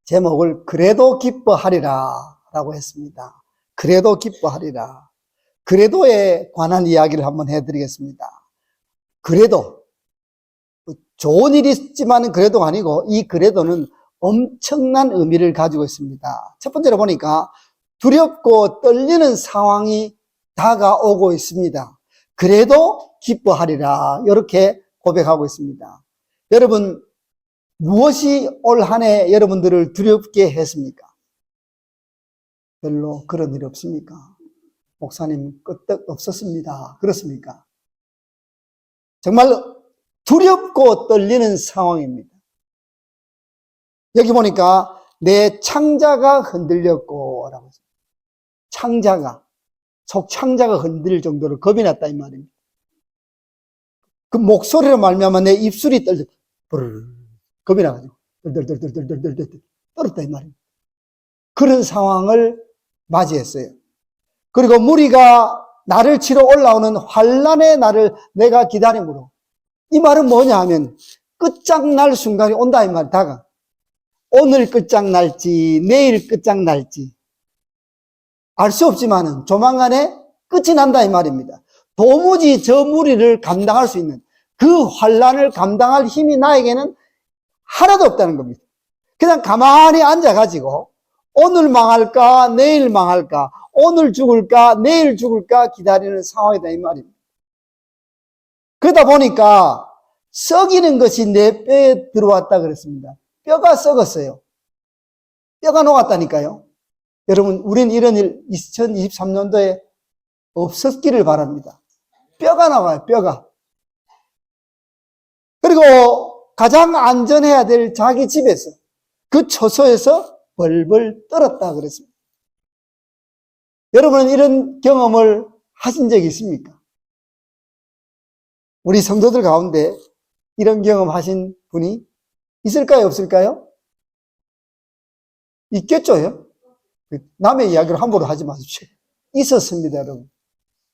제목을 그래도 기뻐하리라 라고 했습니다. 그래도 기뻐하리라. 그래도에 관한 이야기를 한번 해드리겠습니다. 그래도 좋은 일이 있지만 그래도가 아니고 이 그래도는 엄청난 의미를 가지고 있습니다. 첫 번째로 보니까 두렵고 떨리는 상황이 다가오고 있습니다. 그래도 기뻐하리라 이렇게 고백하고 있습니다. 여러분 무엇이 올 한 해 여러분들을 두렵게 했습니까? 별로 그런 일이 없습니까? 목사님 끄떡 없었습니다. 그렇습니까? 정말 두렵고 떨리는 상황입니다. 여기 보니까 내 창자가 흔들렸고 라고 했습니다. 창자가 속창자가 흔들릴 정도로 겁이 났다 이 말입니다. 그 목소리로 말미암아 내 입술이 떨렸다. 겁이 나가지고 덜덜덜덜덜덜덜 떨었다 이 말입니다. 그런 상황을 맞이했어요. 그리고 무리가 나를 치러 올라오는 환란의 날을 내가 기다림으로. 이 말은 뭐냐 하면 끝장날 순간이 온다 이 말. 다가 오늘 끝장날지 내일 끝장날지 알 수 없지만은 조만간에 끝이 난다 이 말입니다. 도무지 저 무리를 감당할 수 있는 그 환란을 감당할 힘이 나에게는 하나도 없다는 겁니다. 그냥 가만히 앉아가지고 오늘 망할까 내일 망할까 오늘 죽을까 내일 죽을까 기다리는 상황이다 이 말입니다. 그러다 보니까 썩이는 것이 내 뼈에 들어왔다 그랬습니다. 뼈가 썩었어요. 뼈가 녹았다니까요. 여러분 우린 이런 일 2023년도에 없었기를 바랍니다. 뼈가 나와요. 뼈가. 그리고 가장 안전해야 될 자기 집에서 그 처소에서 벌벌 떨었다 그랬습니다. 여러분은 이런 경험을 하신 적이 있습니까? 우리 성도들 가운데 이런 경험 하신 분이 있을까요? 없을까요? 있겠죠? 남의 이야기를 함부로 하지 마십시오. 있었습니다, 여러분.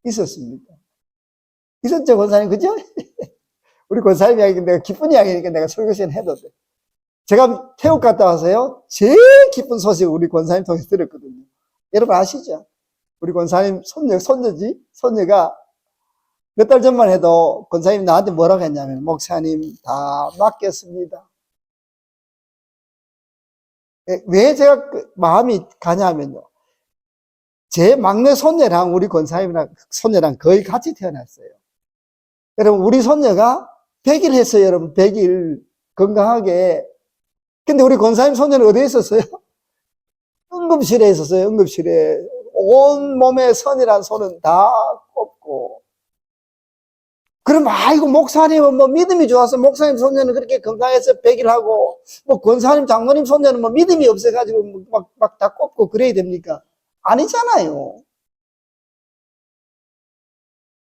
있었습니다. 있었죠, 권사님? 그죠? 우리 권사님 이야기, 내가 기쁜 이야기니까 내가 설교 시간 해도 돼. 제가 태국 갔다 와서요, 제일 기쁜 소식을 우리 권사님 통해서 들었거든요. 여러분 아시죠? 우리 권사님 손녀가 몇 달 전만 해도 권사님 나한테 뭐라고 했냐면, 목사님 다 맡겼습니다. 왜 제가 마음이 가냐면요. 제 막내 손녀랑 우리 권사님이랑 손녀랑 거의 같이 태어났어요. 여러분, 우리 손녀가 100일 했어요, 여러분. 100일 건강하게. 근데 우리 권사님 손녀는 어디에 있었어요? 응급실에 있었어요, 응급실에. 온 몸에 선이란 손은 다 꼽고. 그럼, 아이고, 목사님은 뭐 믿음이 좋아서 목사님 손녀는 그렇게 건강해서 100일 하고, 뭐 권사님, 장모님 손녀는 뭐 믿음이 없어가지고 막 다 꼽고 그래야 됩니까? 아니잖아요.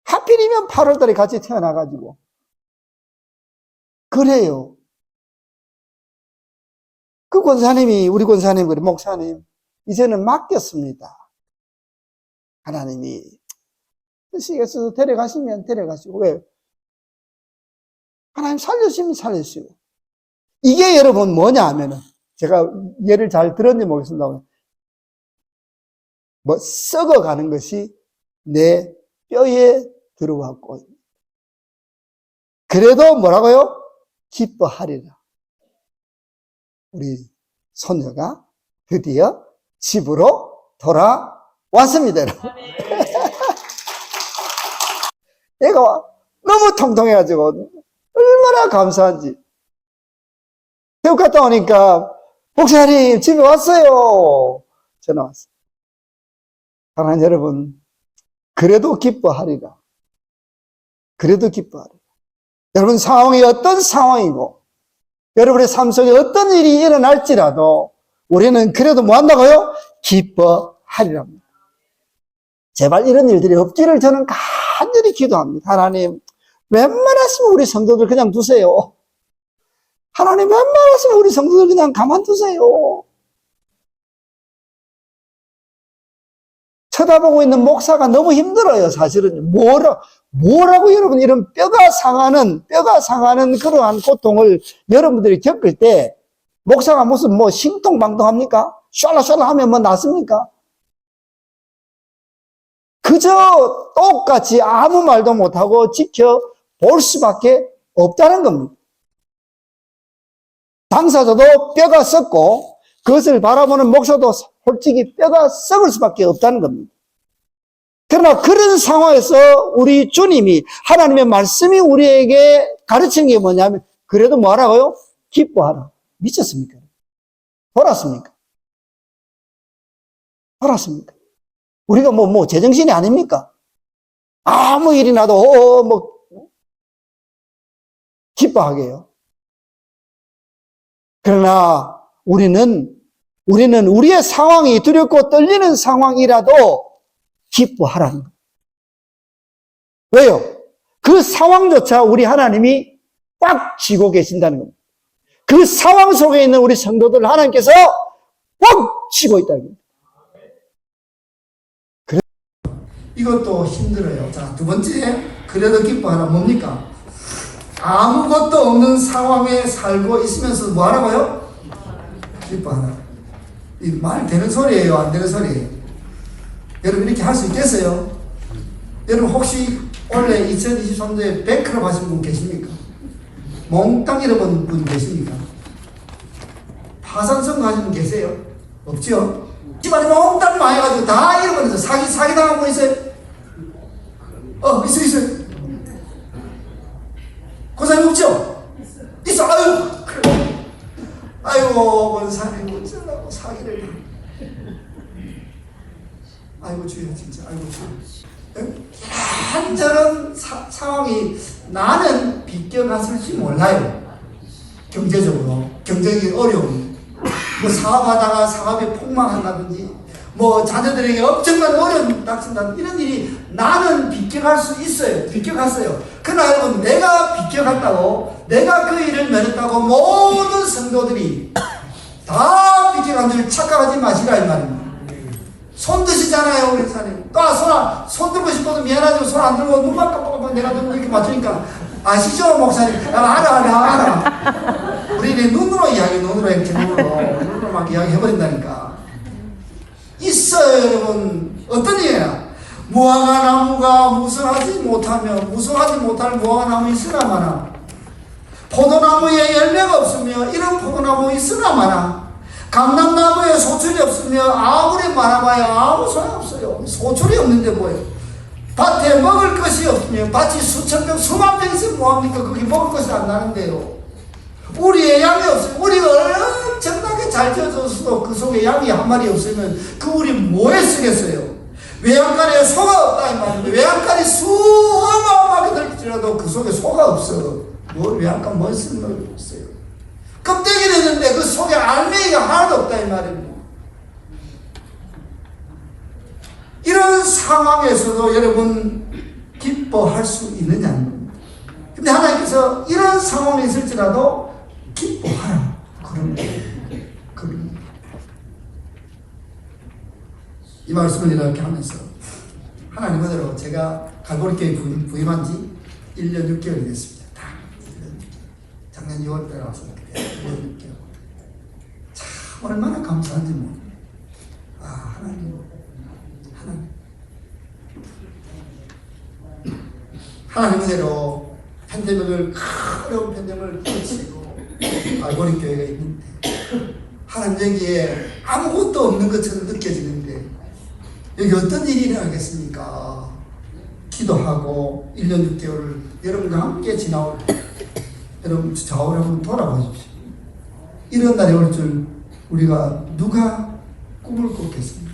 하필이면 8월 달에 같이 태어나가지고. 그래요. 그 권사님이, 우리 권사님, 우리 목사님, 이제는 맡겼습니다. 하나님이. 뜻이겠어서 데려가시면 데려가시고. 왜? 하나님 살려주시면 살려주시고. 이게 여러분 뭐냐 하면은, 제가 예를 잘 들었는지 모르겠습니다. 뭐, 썩어가는 것이 내 뼈에 들어왔고. 그래도 뭐라고요? 기뻐하리라. 우리 손녀가 드디어 집으로 돌아왔습니다. 얘가 너무 통통해가지고 얼마나 감사한지. 태국 갔다 오니까 목사님 집에 왔어요. 전화 왔어요. 사랑하는 여러분, 그래도 기뻐하리라. 그래도 기뻐하리라. 여러분 상황이 어떤 상황이고 여러분의 삶 속에 어떤 일이 일어날지라도 우리는 그래도 뭐 한다고요? 기뻐하리라. 제발 이런 일들이 없기를 저는 간절히 기도합니다. 하나님, 웬만하시면 우리 성도들 그냥 두세요. 하나님, 웬만하시면 우리 성도들 그냥 가만두세요. 쳐다보고 있는 목사가 너무 힘들어요, 사실은. 뭐라고 여러분, 이런 뼈가 상하는 그러한 고통을 여러분들이 겪을 때, 목사가 무슨 뭐 신통방통합니까? 샬라샬라 하면 뭐 낫습니까? 그저 똑같이 아무 말도 못하고 지켜볼 수밖에 없다는 겁니다. 당사자도 뼈가 썩고 그것을 바라보는 목사도 솔직히 뼈가 썩을 수밖에 없다는 겁니다. 그러나 그런 상황에서 우리 주님이, 하나님의 말씀이 우리에게 가르치는 게 뭐냐면, 그래도 뭐 하라고요? 기뻐하라. 미쳤습니까? 돌았습니까? 돌았습니까? 우리가 뭐 제정신이 아닙니까? 아무 일이 나도 기뻐하게요. 그러나 우리는 우리의 상황이 두렵고 떨리는 상황이라도 기뻐하라는 거예요. 왜요? 그 상황조차 우리 하나님이 꽉 쥐고 계신다는 겁니다. 그 상황 속에 있는 우리 성도들 하나님께서 꽉 쥐고 있다는 겁니다. 이것도 힘들어요. 자, 두 번째, 그래도 기뻐하라. 뭡니까? 아무것도 없는 상황에 살고 있으면서 뭐 하라고요? 기뻐하라. 이 말 되는 소리예요? 안 되는 소리예요? 여러분 이렇게 할 수 있겠어요? 여러분 혹시 올해 2023년도에 백클럽 하신 분 계십니까? 몽땅 잃어본 분 계십니까? 파산성 하신 분 계세요? 없죠? 집안에 몽땅 망해가지고 다 잃어버려서 사기당한 분 있어요? 있어요. 그 사람 없죠? 있어. 아이고, 원사님 어쩌라고 사기를. 아이고, 주여, 진짜. 아이고, 주여. 이런저런 상황이 나는 비껴갔을지 몰라요. 경제적으로. 경제적인 어려움. 뭐 사업하다가 사업이 폭망한다든지, 뭐 자녀들에게 엄청난 어려움이 닥친다든지, 이런 일이 나는 비껴갈 수 있어요. 비껴갔어요. 그러나 여러분, 내가 비껴갔다고, 내가 그 일을 면했다고 모든 성도들이 다 비껴간 줄 착각하지 마시라 이 말입니다. 손 드시잖아요, 우리 사님. 또 손 들고 싶어도 미안하지만 손 안 들고 눈만 깜빡깜빡 내가 들고 이렇게 맞추니까 아시죠, 목사님? 알아. 우리는 눈으로 이렇게 눈으로 막 이야기해버린다니까. 있어요, 여러분. 어떤 일이야? 무화과 나무가 무성하지 못할 무화과 나무 있으나 마나, 포도나무에 열매가 없으며 이런 포도나무 있으나 마나, 감람나무에 소출이 없으며 아무리 많아봐야 아무 소용없어요. 소출이 없는데 뭐예요? 밭에 먹을 것이 없으며 밭이 수천 병 수만 병 있으면 뭐합니까? 거기 먹을 것이 안 나는데요. 우리의 양이 없으면, 우리가 엄청나게 잘 지어졌어도 그 속에 양이 한 마리 없으면 그 우리 뭐에 쓰겠어요? 외양간에 소가 없다 이 말입니다. 외양간이 어마어마하게 들지라도 그 속에 소가 없어. 외양간 뭘 쓰는 거 없어요. 껍데기는 있는데 그 속에 알맹이가 하나도 없다 이 말입니다. 이런 상황에서도 여러분 기뻐할 수 있느냐는 겁니다. 근데 하나님께서 이런 상황이 있을지라도 기뻐하라. 그런 이 말씀을 이렇게 하면서 하나님 은혜로 제가 갈보리교회 부임한 지 1년 6개월이 됐습니다. 다 1년, 작년 6월달에 와서 1년 6개월. 참 얼마나 감사한지 모릅니다. 하나님 은혜로 어려운 팬데믹을 거치고 갈보리교회가 있는데 하나님 여기에 아무것도 없는 것처럼 느껴지는데 여기 어떤 일이 일어나겠습니까? 기도하고 1년 6개월을 여러분과 함께 지나올 여러분 좌우를 한번 돌아보십시오. 이런 날이 올 줄 우리가 누가 꿈을 꿨겠습니까?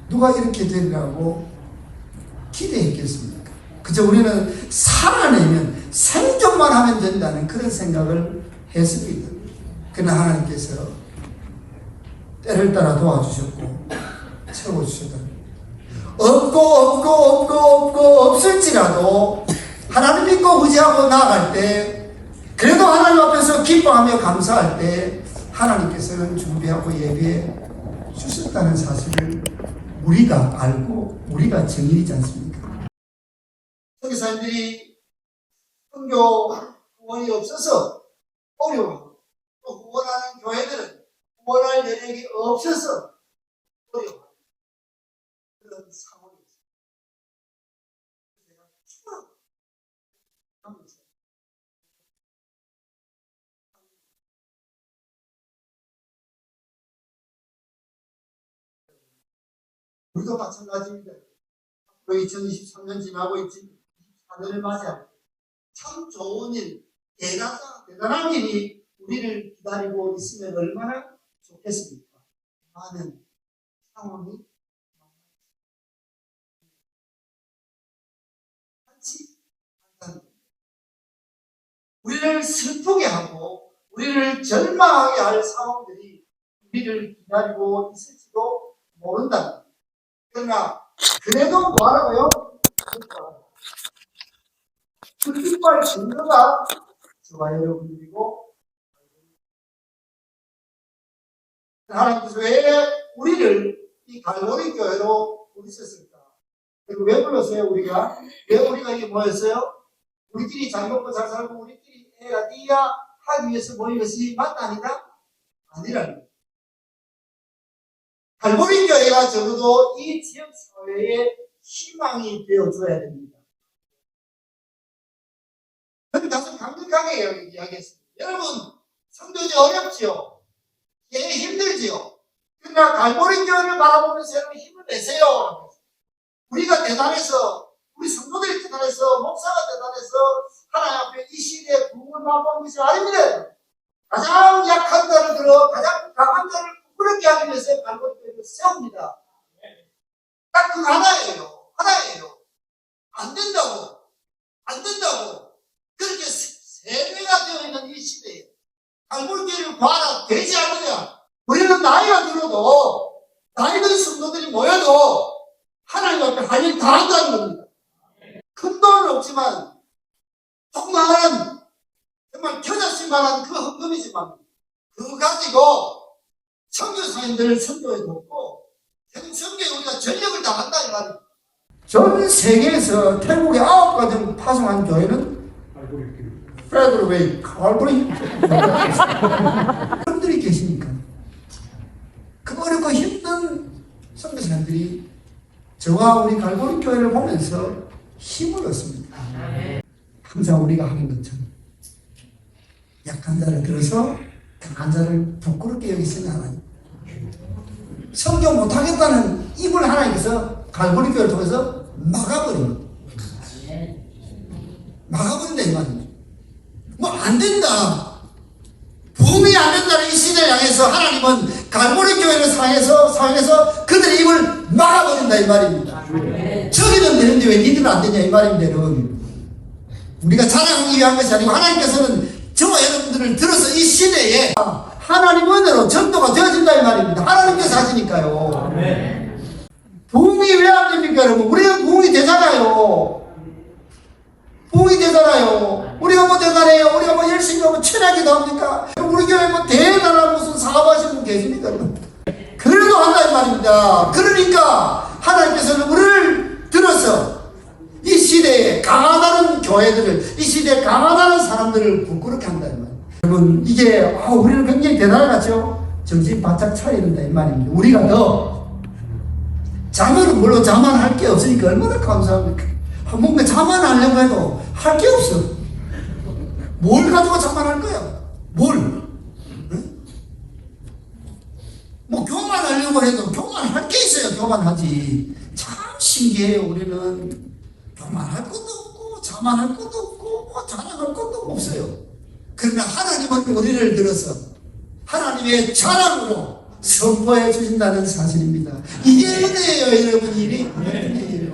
누가 이렇게 되리라고 기대했겠습니까? 그저 우리는 살아내면 생존만 하면 된다는 그런 생각을 했습니다. 그러나 하나님께서 때를 따라 도와주셨고 채워주셨다. 없고 없을지라도 하나님 믿고 의지하고 나아갈 때, 그래도 하나님 앞에서 기뻐하며 감사할 때 하나님께서는 준비하고 예비해 주셨다는 사실을 우리가 알고 우리가 증인이지 않습니까? 선교사님들이 선교 후원이 없어서 어려워하고 또 후원하는 교회들은 후원할 여력이 없어서 어려워하고 그런 상황이 있습니다. 제가 추가하면서 우리도 마찬가지입니다. 2023년 지나고 2024년을 맞이하고 참 좋은 일, 대단한 일이 우리를 기다리고 있으면 얼마나 좋겠습니까? 많은 상황이 우리를 슬프게 하고 우리를 절망하게 할 상황들이 우리를 기다리고 있을지도 모른다. 그러나 그래도 뭐하라고요? 그 기뻐할 증거가 저와 여러분들이고 하나님께서 왜 우리를 이 갈보리 교회로 부르셨을까? 그리고 왜 불렀어요? 왜 우리가 이게 뭐였어요? 우리끼리 잘 먹고 잘 살고 우리끼리 애야 띠야 하기 위해서 모인 것이 맞다 아니다? 아니라는 거예요. 갈보리 교회가 적어도 이 지역 사회에 희망이 되어줘야 됩니다. 저는 다소 강력하게 이야기했습니다. 여러분, 성도지 어렵지요? 예, 힘들지요? 그러나 갈보리 교회를 바라보면서 여러분 힘을 내세요. 우리가 대단해서, 우리 성도들이 대단해서, 목사가 대단해서 하나님 앞에 이 시대에 부흥을 맛보는 것이 아닙니다. 가장 약한 자를 들어 가장 강한 자를 부끄럽게 하기 위해서 갈보리 교회를 세웁니다. 딱 그 하나예요. 안 된다고. 그렇게 세뇌가 되어 있는 이 시대에 갈보리 교회를 봐라 되지 않느냐. 우리는 나이가 들어도 나이 든 성도들이 모여도 하나님 앞에 할 일 다 한다는 겁니다. 큰 돈은 없지만 조그마한 정말 겨자씨만한 그 헌금이지만 그거 가지고 선교사님들을 선교해 놓고 선교에 우리가 전력을 다한다 이 말입니다. 전 세계에서 태국에 9가정 파송한 교회는 페더웨이 갈보리 분들이 계시니까 그 어렵고 힘든 선교사님들이 저와 우리 갈보리 교회를 보면서 힘을 얻습니다. 항상 우리가 하는 것처럼 약한 자를 들어서 강한 자를 부끄럽게 여기서는 하나님 성경 못하겠다는 입을 하나님께서 갈보리 교회를 통해서 막아버립니다. 막아버린다 이 말입니다. 뭐 안 된다. 부흥이 안 된다는 이 시대를 향해서 하나님은 갈보리 교회를 사용해서 그들의 입을 막아버린다 이 말입니다. 저기는 되는데 왜 니들은 안 되냐 이 말입니다. 여러분. 우리가 자랑하기 위한 것이 아니고 하나님께서는 저와 여러분들을 들어서 이 시대에 하나님 은혜로 전도가 되어진다 이 말입니다. 하나님께서 하시니까요. 부흥이 왜 안 됩니까 여러분? 우리가 부흥이 되잖아요. 우리가 뭐 대단해요? 우리가 뭐 열심히 하고 철학이도 합니까? 우리 교회 뭐 대단한 무슨 사업하시는 분 계십니까? 그래도 한다 이 말입니다. 그러니까 하나님께서는 우리를 들어서 이 시대에 강하다는 교회들을, 이 시대에 강하다는 사람들을 부끄럽게 한다 이 말입니다. 여러분 이게 우리는 굉장히 대단하죠? 정신 바짝 차려야 된다 이 말입니다. 우리가 더 자만은 물론 자만할 게 없으니까 얼마나 감사합니까? 뭔가 자만하려고 해도 할 게 없어. 뭘 가지고 자만할 거야? 뭘? 응? 뭐 교만하려고 해도 교만할 게 있어야 교만하지. 참 신기해요. 우리는 교만할 것도 없고 자만할 것도 없고 뭐 자랑할 것도 없어요. 그러나 하나님은 우리를 들어서 하나님의 자랑으로 선포해 주신다는 사실입니다. 이게 은혜예요 여러분. 일이 은혜예요.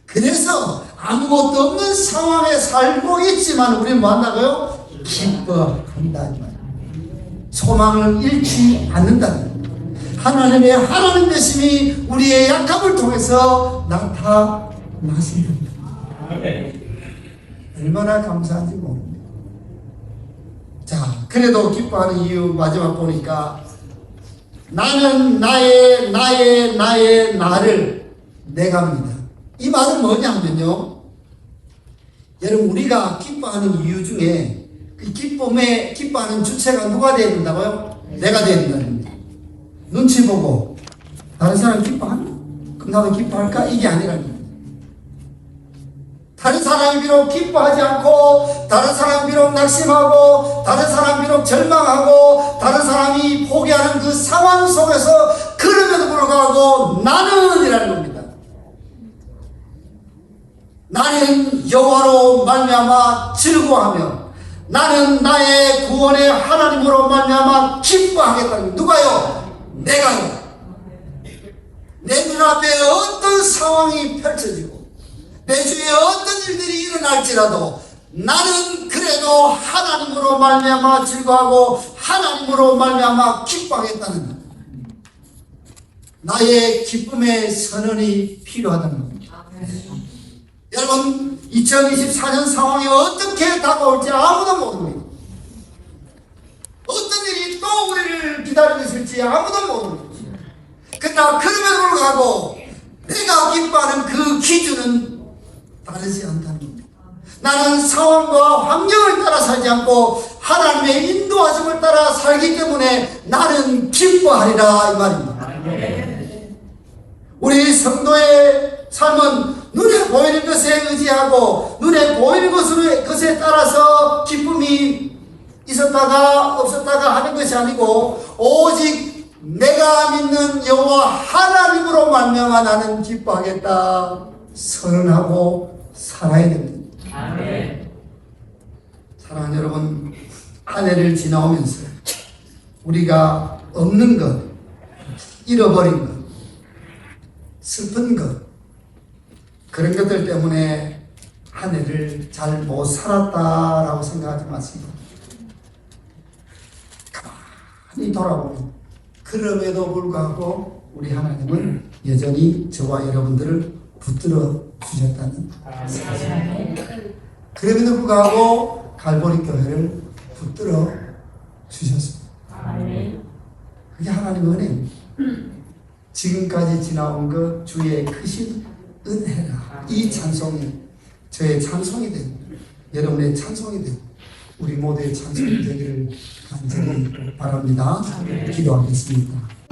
그래서 아무것도 없는 상황에 살고 있지만 우리는 뭐 한다고요? 기뻐한다는 말. 소망을 잃지 않는다는 말. 하나님 되심이 우리의 약함을 통해서 나타나신다. 얼마나 감사한지 모릅니다. 자, 그래도 기뻐하는 이유 마지막 보니까 나는 나의 나를 내갑니다. 이 말은 뭐냐면요, 여러분 우리가 기뻐하는 이유 중에 그 기뻐하는 주체가 누가 되어야 된다고요? 내가 되어야 된다는 거예요. 눈치 보고 다른 사람 기뻐하나? 그럼 나도 기뻐할까? 이게 아니라는 거예요. 다른 사람이 비록 기뻐하지 않고, 다른 사람이 비록 낙심하고, 다른 사람이 비록 절망하고, 다른 사람이 포기하는 그 상황 속에서 그럼에도 불구하고 나는 이라는 겁니다. 나는 여호와로 말미암아 즐거워하며 나는 나의 구원의 하나님으로 말미암아 기뻐하겠다는 거예요. 누가요? 내가요. 내 눈앞에 어떤 상황이 펼쳐지고 내 주위에 어떤 일들이 일어날지라도 나는 그래도 하나님으로 말미암아 즐거워하고 하나님으로 말미암아 기뻐하겠다는 거예요. 나의 기쁨의 선언이 필요하다는 겁니다. 여러분, 2024년 상황이 어떻게 다가올지 아무도 모릅니다. 어떤 일이 또 우리를 기다리고 있을지 아무도 모릅니다. 그러나 그럼에도 불구하고 내가 기뻐하는 그 기준은 다르지 않다는 겁니다. 나는 상황과 환경을 따라 살지 않고 하나님의 인도하심을 따라 살기 때문에 나는 기뻐하리라 이 말입니다. 우리 성도의 삶은 눈에 보이는 것에 의지하고 눈에 보이는 것에 따라서 기쁨이 있었다가 없었다가 하는 것이 아니고 오직 내가 믿는 여호와 하나님으로 말미암아 나는 기뻐하겠다 선언하고 살아야 됩니다. 아멘. 사랑하는 여러분, 한 해를 지나오면서 우리가 없는 것, 잃어버린 것, 슬픈 것, 그런 것들 때문에 한 해를 잘 못 살았다라고 생각하지 마시고 가만히 돌아보면 그럼에도 불구하고 우리 하나님은 여전히 저와 여러분들을 붙들어 주셨다는 사실. 그럼에도 불구하고 갈보리 교회를 붙들어 주셨습니다. 그게 하나님의 은혜입니다. 지금까지 지나온 것 주의 크신 은혜라. 이 찬송이 저의 찬송이 되고 여러분의 찬송이 되고 우리 모두의 찬송이 되기를 간절히 바랍니다. 기도하겠습니다.